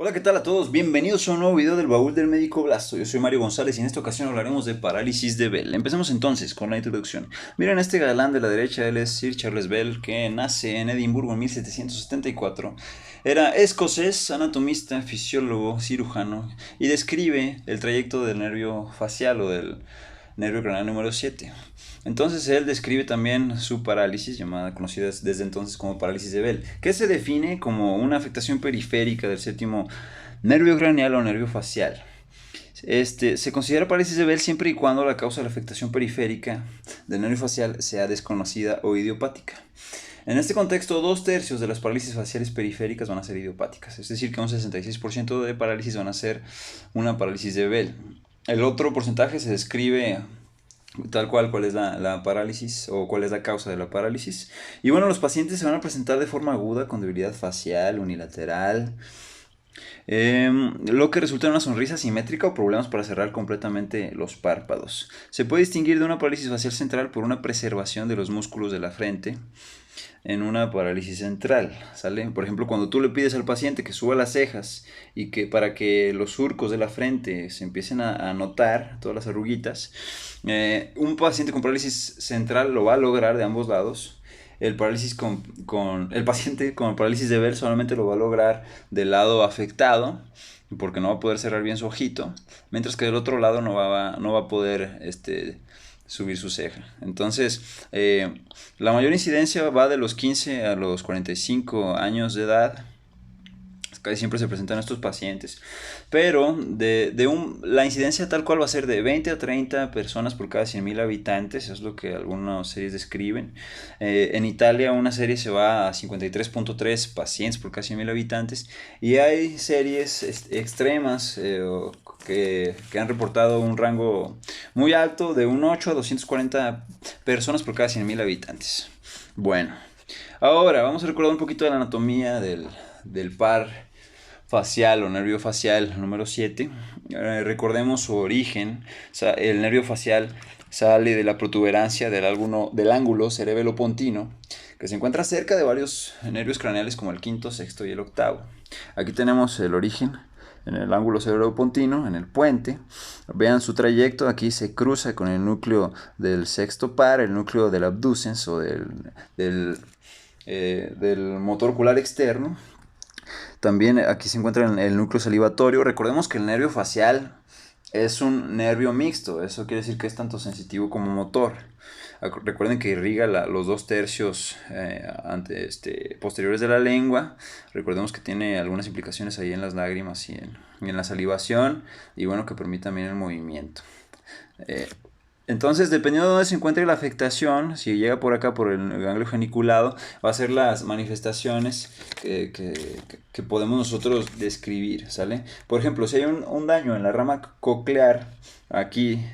Hola, ¿qué tal a todos? Bienvenidos a un nuevo video del Baúl del Médico Blasto. Yo soy Mario González y en esta ocasión hablaremos de parálisis de Bell. Empecemos entonces con la introducción. Miren, este galán de la derecha, él es Sir Charles Bell, que nace en Edimburgo en 1774. Era escocés, anatomista, fisiólogo, cirujano y describe el trayecto del nervio facial o del nervio craneal número 7. Entonces él describe también su parálisis, llamada conocida desde entonces como parálisis de Bell, que se define como una afectación periférica del séptimo nervio craneal o nervio facial. Se considera parálisis de Bell siempre y cuando la causa de la afectación periférica del nervio facial sea desconocida o idiopática. En este contexto, 2/3 de las parálisis faciales periféricas van a ser idiopáticas, es decir, que un 66% de parálisis van a ser una parálisis de Bell. El otro porcentaje se describe tal cuál es la parálisis o cuál es la causa de la parálisis. Y bueno, los pacientes se van a presentar de forma aguda con debilidad facial, unilateral, lo que resulta en una sonrisa simétrica o problemas para cerrar completamente los párpados. Se puede distinguir de una parálisis facial central por una preservación de los músculos de la frente en una parálisis central, ¿sale? Por ejemplo, cuando tú le pides al paciente que suba las cejas y que para que los surcos de la frente se empiecen a notar, todas las arruguitas, un paciente con parálisis central lo va a lograr de ambos lados. El paciente con parálisis de Bell solamente lo va a lograr del lado afectado, porque no va a poder cerrar bien su ojito, mientras que del otro lado no va a poder subir su ceja. Entonces, la mayor incidencia va de los 15 a los 45 años de edad. Casi siempre se presentan estos pacientes. Pero la incidencia tal cual va a ser de 20 a 30 personas por cada 100.000 habitantes. Es lo que algunas series describen. En Italia una serie se va a 53.3 pacientes por cada 100.000 habitantes. Y hay series extremas que han reportado un rango muy alto de un 8 a 240 personas por cada 100.000 habitantes. Bueno, ahora vamos a recordar un poquito de la anatomía del par facial o nervio facial número 7. Recordemos su origen. O sea, el nervio facial sale de la protuberancia del ángulo cerebelo-pontino, que se encuentra cerca de varios nervios craneales como el quinto, sexto y el octavo. Aquí tenemos el origen en el ángulo cerebelo-pontino, en el puente. Vean su trayecto, aquí se cruza con el núcleo del sexto par, el núcleo del abducens o del motor ocular externo. También aquí se encuentra el núcleo salivatorio. Recordemos que el nervio facial es un nervio mixto. Eso quiere decir que es tanto sensitivo como motor. Recuerden que irriga los 2/3 posteriores de la lengua. Recordemos que tiene algunas implicaciones ahí en las lágrimas y en la salivación. Y bueno, que permite también el movimiento. Entonces, dependiendo de dónde se encuentre la afectación, si llega por acá, por el ganglio geniculado, va a ser las manifestaciones que podemos nosotros describir, ¿sale? Por ejemplo, si hay un daño en la rama coclear, aquí,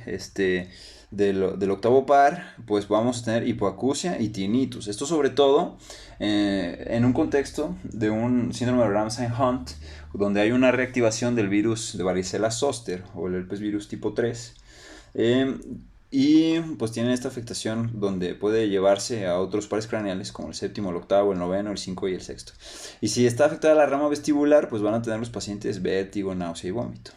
del octavo par, pues vamos a tener hipoacusia y tinnitus. Esto sobre todo en un contexto de un síndrome de Ramsay-Hunt, donde hay una reactivación del virus de varicela zoster o el herpes virus tipo 3. Y pues tienen esta afectación donde puede llevarse a otros pares craneales como el séptimo, el octavo, el noveno, el 5 y el sexto. Y si está afectada la rama vestibular, pues van a tener los pacientes vértigo, náusea y vómito.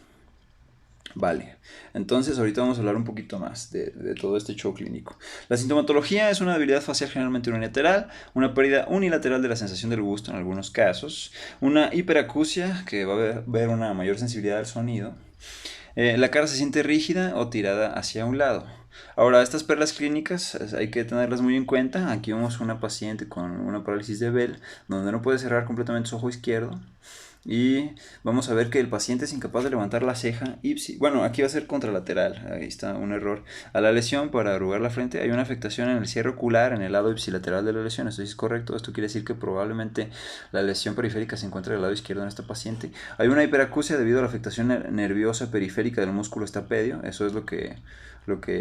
Vale, entonces ahorita vamos a hablar un poquito más de todo este show clínico. La sintomatología es una debilidad facial generalmente unilateral, una pérdida unilateral de la sensación del gusto en algunos casos, una hiperacusia que va a haber una mayor sensibilidad al sonido. La cara se siente rígida o tirada hacia un lado. Ahora, estas perlas clínicas hay que tenerlas muy en cuenta. Aquí vemos una paciente con una parálisis de Bell, donde no puede cerrar completamente su ojo izquierdo. Y vamos a ver que el paciente es incapaz de levantar la ceja bueno, aquí va a ser contralateral, ahí está un error. A la lesión para arrugar la frente hay una afectación en el cierre ocular en el lado ipsilateral de la lesión. Esto es correcto, esto quiere decir que probablemente la lesión periférica se encuentra del lado izquierdo en esta paciente. Hay una hiperacusia debido a la afectación nerviosa periférica del músculo estapedio, eso es lo que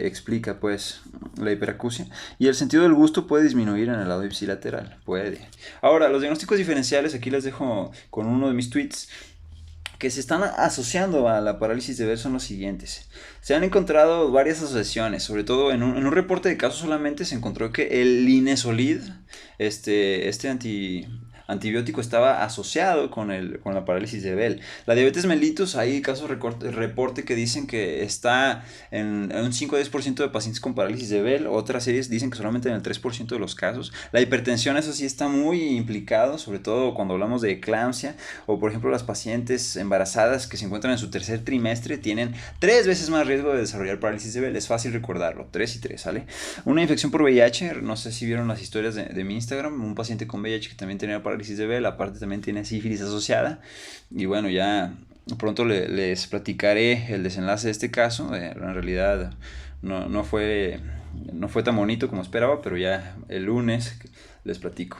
explica pues la hiperacusia. Y el sentido del gusto puede disminuir en el lado ipsilateral, puede. Ahora, los diagnósticos diferenciales, aquí les dejo con uno de mis tweets que se están asociando a la parálisis de Bell son los siguientes. Se han encontrado varias asociaciones, sobre todo en un reporte de casos solamente se encontró que el linezolid, antibiótico estaba asociado con la parálisis de Bell. La diabetes mellitus, hay casos reporte que dicen que está en un 5 a 10% de pacientes con parálisis de Bell, otras series dicen que solamente en el 3% de los casos. La hipertensión, eso sí, está muy implicado, sobre todo cuando hablamos de eclampsia, o por ejemplo las pacientes embarazadas que se encuentran en su tercer trimestre tienen 3 veces más riesgo de desarrollar parálisis de Bell. Es fácil recordarlo, 3 y 3, ¿sale? Una infección por VIH, no sé si vieron las historias de mi Instagram, un paciente con VIH que también tenía parálisis de Bell, aparte también tiene sífilis asociada, y bueno, ya pronto les platicaré el desenlace de este caso. En realidad no fue tan bonito como esperaba, pero ya el lunes les platico.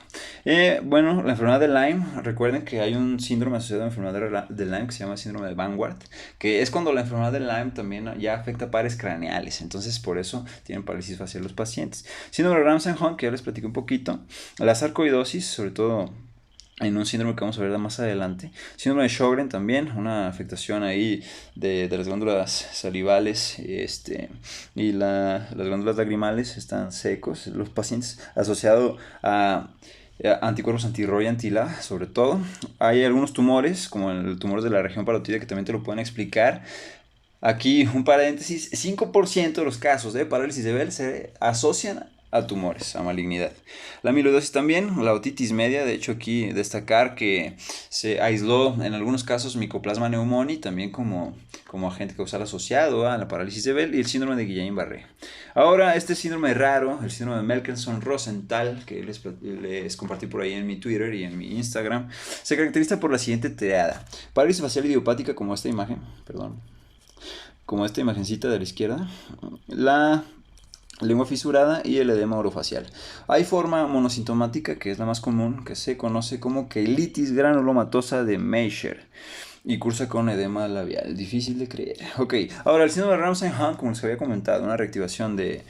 Bueno, la enfermedad de Lyme, recuerden que hay un síndrome asociado a la enfermedad de Lyme que se llama síndrome de Vanguard, que es cuando la enfermedad de Lyme también ya afecta pares craneales, entonces por eso tienen parálisis facial los pacientes. Síndrome de Ramsay-Hunt, que ya les platico un poquito, la sarcoidosis, sobre todo en un síndrome que vamos a ver más adelante. Síndrome de Sjögren también, una afectación ahí de las glándulas salivales y las glándulas lagrimales están secos. Los pacientes asociados a anticuerpos anti-ROY y anti-LA, sobre todo. Hay algunos tumores, como el tumor de la región parótida, que también te lo pueden explicar. Aquí un paréntesis, 5% de los casos de parálisis de Bell se asocian a tumores, a malignidad. La amiloidosis también, la otitis media, de hecho aquí destacar que se aisló en algunos casos Mycoplasma pneumoniae también como agente causal asociado a la parálisis de Bell, y el síndrome de Guillain-Barré. Ahora, este síndrome raro, el síndrome de Melkersson-Rosenthal, que les compartí por ahí en mi Twitter y en mi Instagram, se caracteriza por la siguiente triada: parálisis facial idiopática, como esta imagen, como esta imagencita de la izquierda, la lengua fisurada y el edema orofacial. Hay forma monosintomática, que es la más común, que se conoce como queilitis granulomatosa de Meissner y cursa con edema labial. Difícil de creer. Ok, ahora el síndrome de Ramsay-Hunt, como les había comentado, una reactivación del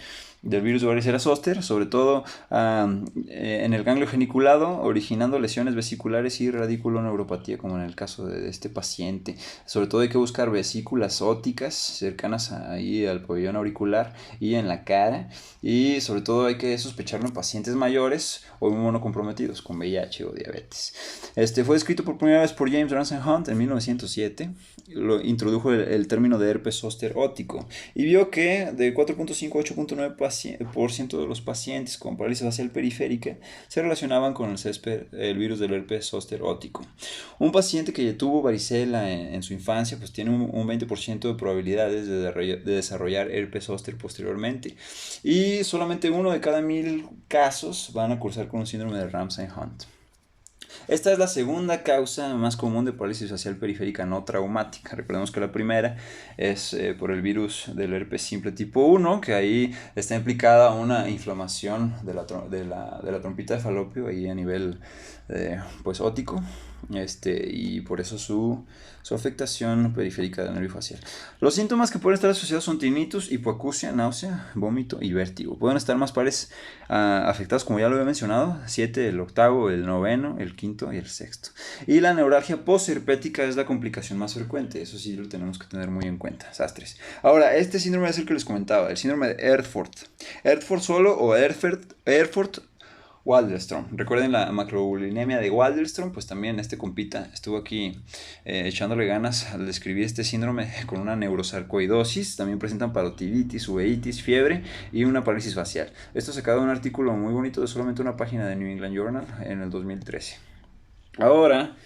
virus de varicela zoster, sobre todo en el ganglio geniculado, originando lesiones vesiculares y radiculoneuropatía, como en el caso de este paciente. Sobre todo hay que buscar vesículas ópticas cercanas ahí al pabellón auricular y en la cara, y sobre todo hay que sospecharlo en pacientes mayores o inmunocomprometidos con VIH o diabetes. Fue descrito por primera vez por James Ramsay-Hunt en 1907. Lo introdujo el término de herpes zóster óptico y vio que de 4.5 a 8.9% de los pacientes con parálisis facial periférica se relacionaban con el virus del herpes zóster óptico. Un paciente que tuvo varicela en su infancia pues tiene un 20% de probabilidades de desarrollar herpes zóster posteriormente, y solamente 1 de cada 1000 casos van a cursar con un síndrome de Ramsay-Hunt. Esta es la segunda causa más común de parálisis facial periférica no traumática. Recordemos que la primera es por el virus del herpes simple tipo 1, que ahí está implicada una inflamación de la trompita de falopio ahí a nivel pues óptico, y por eso su afectación periférica del nervio facial. Los síntomas que pueden estar asociados son tinnitus, hipoacusia, náusea, vómito y vértigo. Pueden estar más pares afectados, como ya lo había mencionado: 7, el octavo, el noveno, el quinto y el sexto. Y la neuralgia postherpética es la complicación más frecuente, eso sí lo tenemos que tener muy en cuenta, sastres. Ahora, este síndrome es el que les comentaba, el síndrome de Erfurt. Erfurt solo o Erfurt Waldenström. Recuerden la macroglobulinemia de Waldenström, pues también este compita estuvo aquí echándole ganas al describir este síndrome con una neurosarcoidosis. También presentan parotiditis, uveitis, fiebre y una parálisis facial. Esto se quedó en un artículo muy bonito de solamente una página de New England Journal en el 2013. Ahora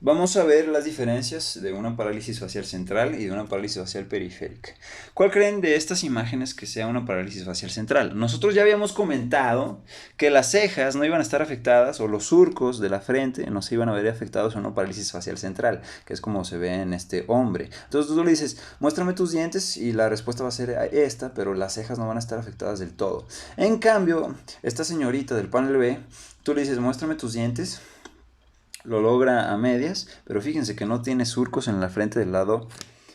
vamos a ver las diferencias de una parálisis facial central y de una parálisis facial periférica. ¿Cuál creen de estas imágenes que sea una parálisis facial central? Nosotros ya habíamos comentado que las cejas no iban a estar afectadas, o los surcos de la frente no se iban a ver afectados en una parálisis facial central, que es como se ve en este hombre. Entonces tú le dices, muéstrame tus dientes, y la respuesta va a ser esta, pero las cejas no van a estar afectadas del todo. En cambio, esta señorita del panel B, tú le dices, muéstrame tus dientes, lo logra a medias, pero fíjense que no tiene surcos en la frente del lado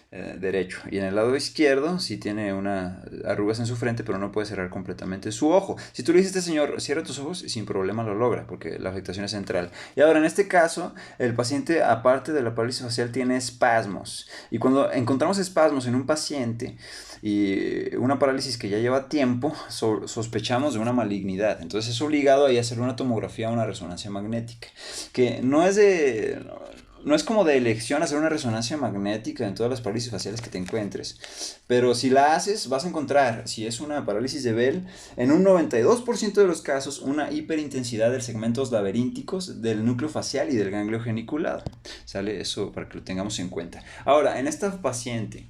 derecho. Y en el lado izquierdo sí tiene una arrugas en su frente, pero no puede cerrar completamente su ojo. Si tú le dices a este señor, cierra tus ojos, sin problema lo logra, porque la afectación es central. Y ahora, en este caso, el paciente, aparte de la parálisis facial, tiene espasmos. Y cuando encontramos espasmos en un paciente y una parálisis que ya lleva tiempo, sospechamos de una malignidad. Entonces es obligado ahí a hacer una tomografía o una resonancia magnética, que no es como de elección hacer una resonancia magnética en todas las parálisis faciales que te encuentres, pero si la haces vas a encontrar, si es una parálisis de Bell, en un 92% de los casos una hiperintensidad de segmentos laberínticos del núcleo facial y del ganglio geniculado. ¿Sale? Eso para que lo tengamos en cuenta. Ahora, en esta paciente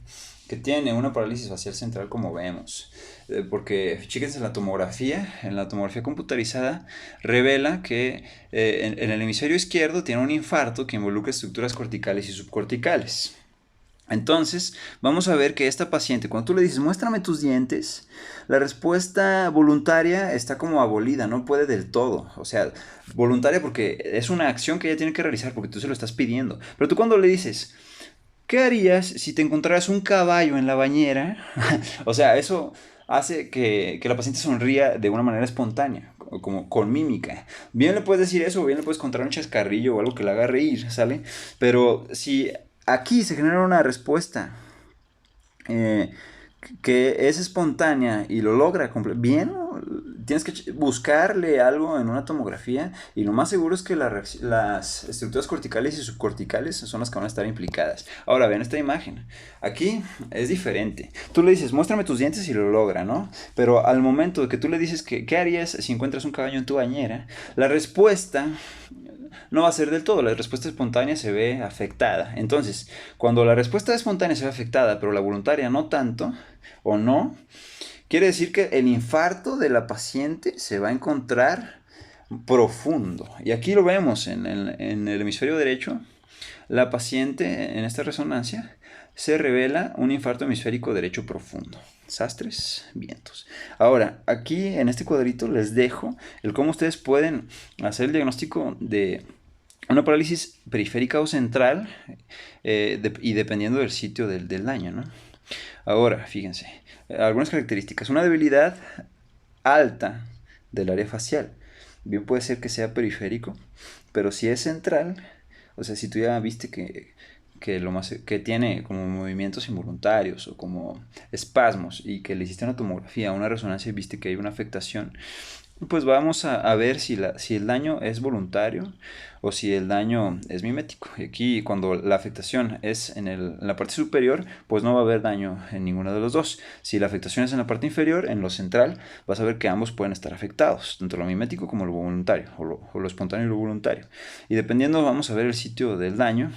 que tiene una parálisis facial central como vemos, porque fíjense en la tomografía computarizada revela que en el hemisferio izquierdo tiene un infarto que involucra estructuras corticales y subcorticales. Entonces, vamos a ver que esta paciente, cuando tú le dices, muéstrame tus dientes, la respuesta voluntaria está como abolida, no puede del todo. O sea, voluntaria porque es una acción que ella tiene que realizar porque tú se lo estás pidiendo. Pero tú cuando le dices, ¿qué harías si te encontraras un caballo en la bañera? O sea, eso hace que la paciente sonría de una manera espontánea, como con mímica. Bien le puedes decir eso, o bien le puedes contar un chascarrillo o algo que le haga reír, ¿sale? Pero si aquí se genera una respuesta eh, que es espontánea y lo logra bien, tienes que buscarle algo en una tomografía y lo más seguro es que las estructuras corticales y subcorticales son las que van a estar implicadas. Ahora ven esta imagen, aquí es diferente, tú le dices muéstrame tus dientes y lo logra, ¿no? Pero al momento de que tú le dices que qué harías si encuentras un caballo en tu bañera, la respuesta no va a ser del todo, la respuesta espontánea se ve afectada. Entonces, cuando la respuesta espontánea se ve afectada, pero la voluntaria no tanto, o no, quiere decir que el infarto de la paciente se va a encontrar profundo. Y aquí lo vemos en el hemisferio derecho, la paciente en esta resonancia se revela un infarto hemisférico derecho profundo. Sastres, vientos. Ahora, aquí en este cuadrito les dejo el cómo ustedes pueden hacer el diagnóstico de una parálisis periférica o central y dependiendo del sitio del daño, ¿no? Ahora, fíjense, algunas características. Una debilidad alta del área facial. Bien puede ser que sea periférico, pero si es central, o sea, si tú ya viste que tiene como movimientos involuntarios o como espasmos y que le hiciste una tomografía, una resonancia y viste que hay una afectación, pues vamos a ver si el daño es voluntario o si el daño es mimético. Y aquí cuando la afectación es en la parte superior, pues no va a haber daño en ninguno de los dos. Si la afectación es en la parte inferior, en lo central, vas a ver que ambos pueden estar afectados, tanto lo mimético como lo voluntario, o lo espontáneo y lo voluntario. Y dependiendo, vamos a ver el sitio del daño.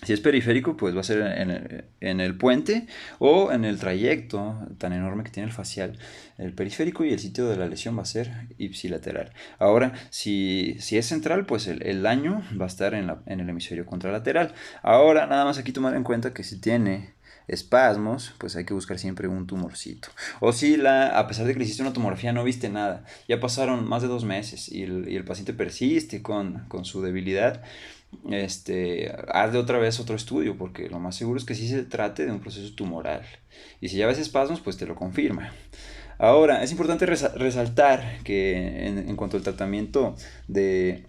Si es periférico, pues va a ser en el puente o en el trayecto tan enorme que tiene el facial. El periférico y el sitio de la lesión va a ser ipsilateral. Ahora, si es central, pues el daño va a estar en el hemisferio contralateral. Ahora, nada más aquí tomar en cuenta que si tiene espasmos, pues hay que buscar siempre un tumorcito. O si a pesar de que le hiciste una tomografía no viste nada, ya pasaron más de 2 meses y el paciente persiste con su debilidad, hazle otra vez otro estudio, porque lo más seguro es que sí se trate de un proceso tumoral. Y si ya ves espasmos, pues te lo confirma. Ahora, es importante resaltar que en cuanto al tratamiento de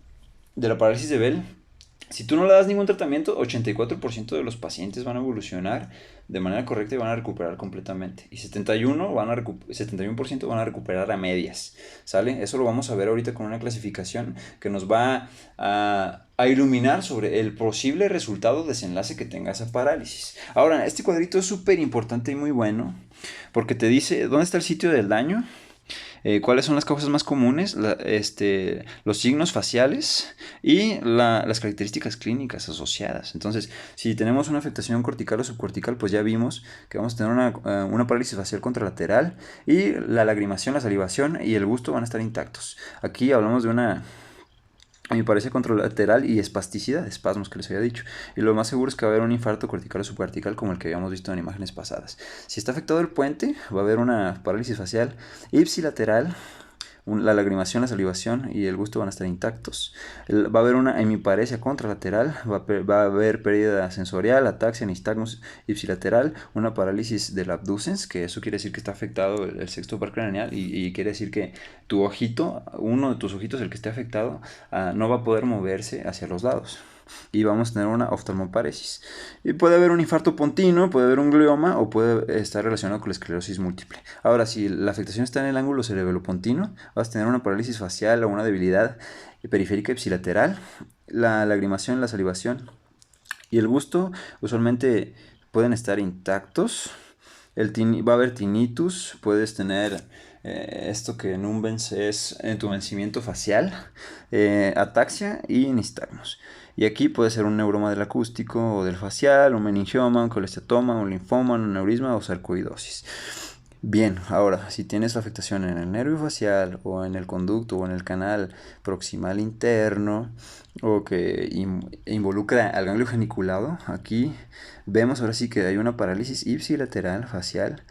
la parálisis de Bell, si tú no le das ningún tratamiento, 84% de los pacientes van a evolucionar de manera correcta y van a recuperar completamente. Y 71% van a recuperar a medias. ¿Sale? Eso lo vamos a ver ahorita con una clasificación que nos va a iluminar sobre el posible resultado desenlace que tenga esa parálisis. Ahora, este cuadrito es súper importante y muy bueno porque te dice dónde está el sitio del daño, cuáles son las causas más comunes, los signos faciales y las características clínicas asociadas. Entonces, si tenemos una afectación cortical o subcortical, pues ya vimos que vamos a tener una parálisis facial contralateral y la lagrimación, la salivación y el gusto van a estar intactos. Aquí hablamos de una, a mí parece, contralateral y espasticidad, espasmos que les había dicho. Y lo más seguro es que va a haber un infarto cortical o subcortical como el que habíamos visto en imágenes pasadas. Si está afectado el puente, va a haber una parálisis facial ipsilateral la lagrimación, la salivación y el gusto van a estar intactos. Va a haber una hemiparesia contralateral, va a haber pérdida sensorial, ataxia, nistagmus ipsilateral, una parálisis del abducens, que eso quiere decir que está afectado el sexto par craneal y quiere decir que tu ojito, uno de tus ojitos, el que esté afectado, no va a poder moverse hacia los lados. Y vamos a tener una oftalmoparesis. Y puede haber un infarto pontino, puede haber un glioma o puede estar relacionado con la esclerosis múltiple. Ahora, si la afectación está en el ángulo cerebelopontino, vas a tener una parálisis facial o una debilidad periférica ipsilateral, la lagrimación, la salivación y el gusto usualmente pueden estar intactos. Va a haber tinnitus, puedes tener esto que numbens es entumecimiento facial, ataxia y nistagmus. Y aquí puede ser un neuroma del acústico o del facial, un meningioma, un colestatoma, un linfoma, un aneurisma o sarcoidosis. Bien, ahora, si tienes afectación en el nervio facial o en el conducto o en el canal proximal interno o que involucra al ganglio geniculado, aquí vemos ahora sí que hay una parálisis ipsilateral facial.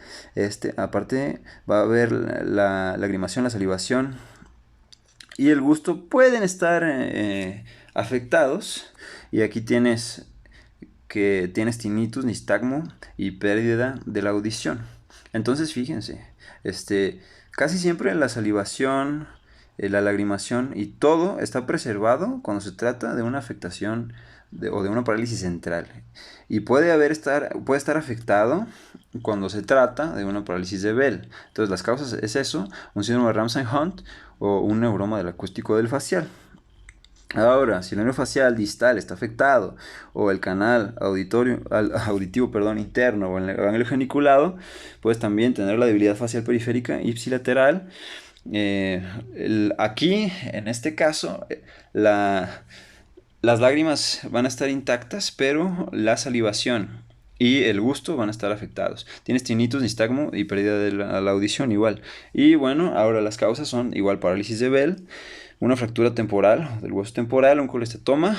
Aparte va a haber la lagrimación, la salivación y el gusto pueden estar afectados. Y aquí tienes tinnitus, nistagmo y pérdida de la audición. Entonces fíjense, casi siempre la salivación, la lagrimación y todo está preservado cuando se trata de una afectación o de una parálisis central. Y puede estar afectado cuando se trata de una parálisis de Bell. Entonces las causas es eso, un síndrome de Ramsay-Hunt o un neuroma del acústico del facial. Ahora, si el nervio facial distal está afectado o el canal auditivo interno o el ganglio geniculado, puedes también tener la debilidad facial periférica ipsilateral. Aquí, en este caso, las lágrimas van a estar intactas, pero la salivación y el gusto van a estar afectados. Tienes tinnitus, nistagmo y pérdida de la audición igual. Y bueno, ahora las causas son igual parálisis de Bell, una fractura temporal del hueso temporal, un colestatoma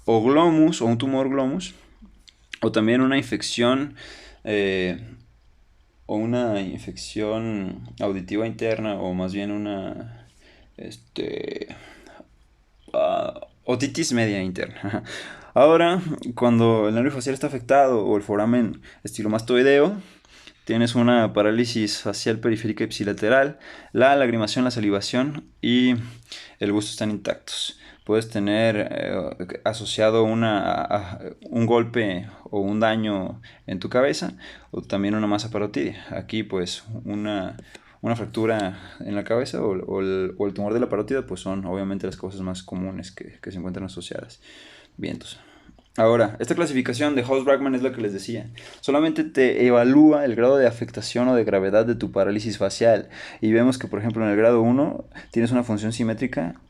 o glomus o un tumor glomus, o también una infección auditiva interna, o más bien una otitis media interna. Ahora, cuando el nervio facial está afectado o el foramen estilomastoideo, tienes una parálisis facial periférica ipsilateral, la lagrimación, la salivación y el gusto están intactos. Puedes tener asociado un golpe o un daño en tu cabeza o también una masa parotidia. Aquí pues una fractura en la cabeza o el tumor de la parótida pues son obviamente las causas más comunes que se encuentran asociadas. Bien, entonces. Ahora, esta clasificación de Haus-Brackmann es lo que les decía. Solamente te evalúa el grado de afectación o de gravedad de tu parálisis facial. Y vemos que, por ejemplo, en el grado 1 tienes una función simétrica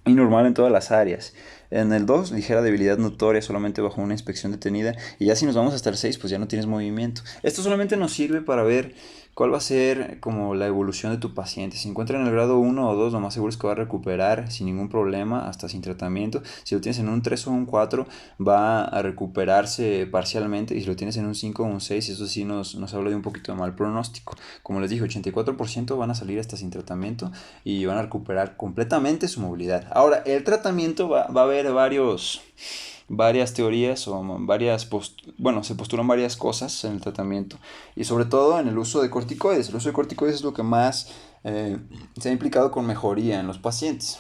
y normal en todas las áreas. En el 2, ligera debilidad notoria solamente bajo una inspección detenida. Y ya si nos vamos hasta el 6, pues ya no tienes movimiento. Esto solamente nos sirve para ver cuál va a ser como la evolución de tu paciente. Si se encuentra en el grado 1 o 2, lo más seguro es que va a recuperar sin ningún problema, hasta sin tratamiento. Si lo tienes en un 3 o un 4, va a recuperarse parcialmente. Y si lo tienes en un 5 o un 6, eso sí nos habla de un poquito de mal pronóstico. Como les dije, 84% van a salir hasta sin tratamiento y van a recuperar completamente su movilidad. Ahora, el tratamiento va a haber varias teorías o se postulan varias cosas en el tratamiento y sobre todo en el uso de corticoides. El uso de corticoides es lo que más se ha implicado con mejoría en los pacientes.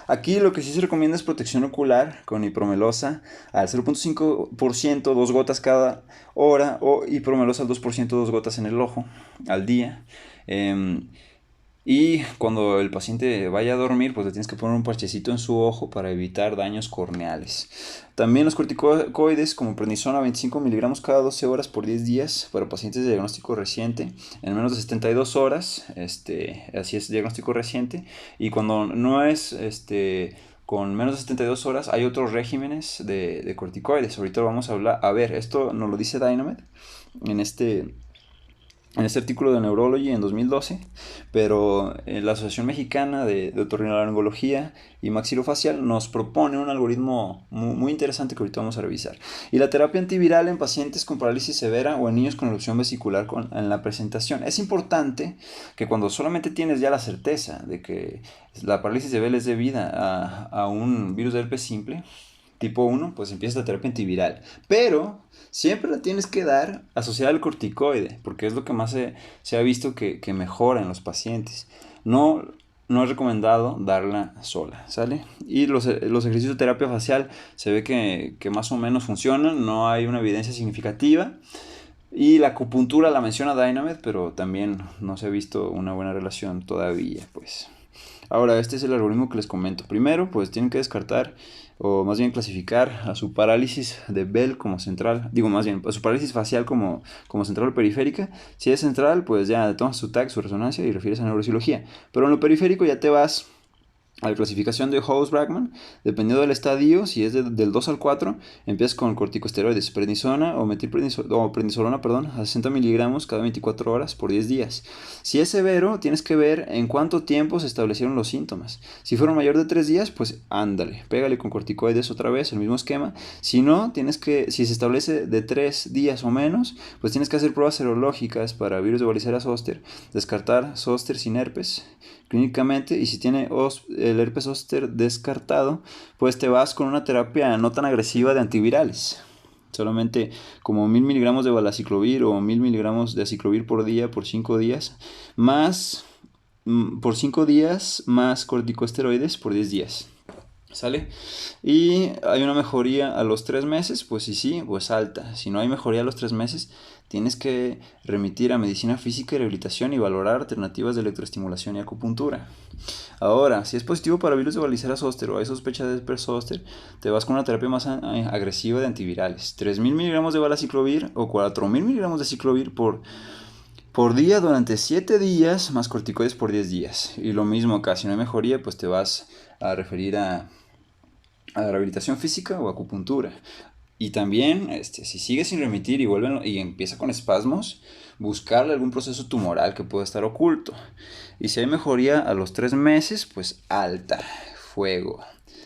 Aquí lo que sí se recomienda es protección ocular con hipromelosa al 0.5%, 2 gotas cada hora, o hipromelosa al 2%, 2 gotas en el ojo al día. Y cuando el paciente vaya a dormir, pues le tienes que poner un parchecito en su ojo para evitar daños corneales. También los corticoides como prednisona 25 miligramos cada 12 horas por 10 días para pacientes de diagnóstico reciente en menos de 72 horas, así es, diagnóstico reciente. Y cuando no es con menos de 72 horas hay otros regímenes de corticoides. Ahorita vamos a ver, esto nos lo dice Dynamed en en este artículo de Neurology en 2012, pero la Asociación Mexicana de Otorrinolaringología y Maxilofacial nos propone un algoritmo muy interesante que ahorita vamos a revisar. Y la terapia antiviral en pacientes con parálisis severa o en niños con erupción vesicular en la presentación. Es importante que cuando solamente tienes ya la certeza de que la parálisis de Bell es debida a un virus de herpes simple, tipo 1, pues empieza la terapia antiviral. Pero siempre la tienes que dar asociada al corticoide, porque es lo que más se ha visto que mejora en los pacientes. No, no es recomendado darla sola, ¿sale? Y los ejercicios de terapia facial se ve que más o menos funcionan, no hay una evidencia significativa. Y la acupuntura la menciona Dynamed, pero también no se ha visto una buena relación todavía, pues. Ahora, este es el algoritmo que les comento. Primero, pues tienen que descartar, o más bien clasificar a su parálisis de Bell como central, digo más bien, a su parálisis facial como central o periférica. Si es central, pues ya tomas su TAC, su resonancia y refieres a neurocirugía. Pero en lo periférico ya te vas a la clasificación de Holmes-Brackman, dependiendo del estadio, si es del 2 al 4, empiezas con corticosteroides, prednisona o prednisolona, a 60 miligramos cada 24 horas por 10 días. Si es severo, tienes que ver en cuánto tiempo se establecieron los síntomas. Si fueron mayor de 3 días, pues ándale, pégale con corticoides otra vez, el mismo esquema. Si no, si se establece de 3 días o menos, pues tienes que hacer pruebas serológicas para virus de varicela zoster, descartar zoster sin herpes clínicamente, y si tiene el herpes zóster descartado, pues te vas con una terapia no tan agresiva de antivirales. Solamente como 1000 miligramos de valaciclovir o 1000 miligramos de aciclovir por día por 5 días, más por 5 días más corticosteroides por 10 días. ¿Sale? Y hay una mejoría a los 3 meses, pues sí, pues alta. Si no hay mejoría a los 3 meses, tienes que remitir a medicina física y rehabilitación y valorar alternativas de electroestimulación y acupuntura. Ahora, si es positivo para virus de varicela zoster o hay sospecha de herpes zóster, te vas con una terapia más agresiva de antivirales. 3000 miligramos de valaciclovir o 4000 miligramos de ciclovir por día durante 7 días, más corticoides por 10 días. Y lo mismo acá, si no hay mejoría, pues te vas a referir a rehabilitación física o acupuntura. Y también, si sigue sin remitir y empieza con espasmos, buscarle algún proceso tumoral que pueda estar oculto. Y si hay mejoría a los 3 meses, pues alta, fuego.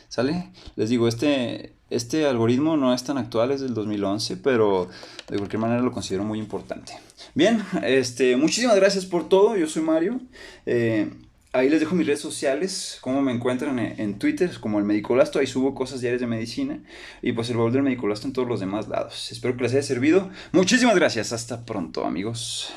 ¿Sale? Les digo, este algoritmo no es tan actual, es del 2011, pero de cualquier manera lo considero muy importante. Bien, muchísimas gracias por todo. Yo soy Mario. Ahí les dejo mis redes sociales, cómo me encuentran en Twitter, como el Medicolasto, ahí subo cosas diarias de medicina, y pues el baúl del Medicolasto en todos los demás lados. Espero que les haya servido. Muchísimas gracias, hasta pronto, amigos.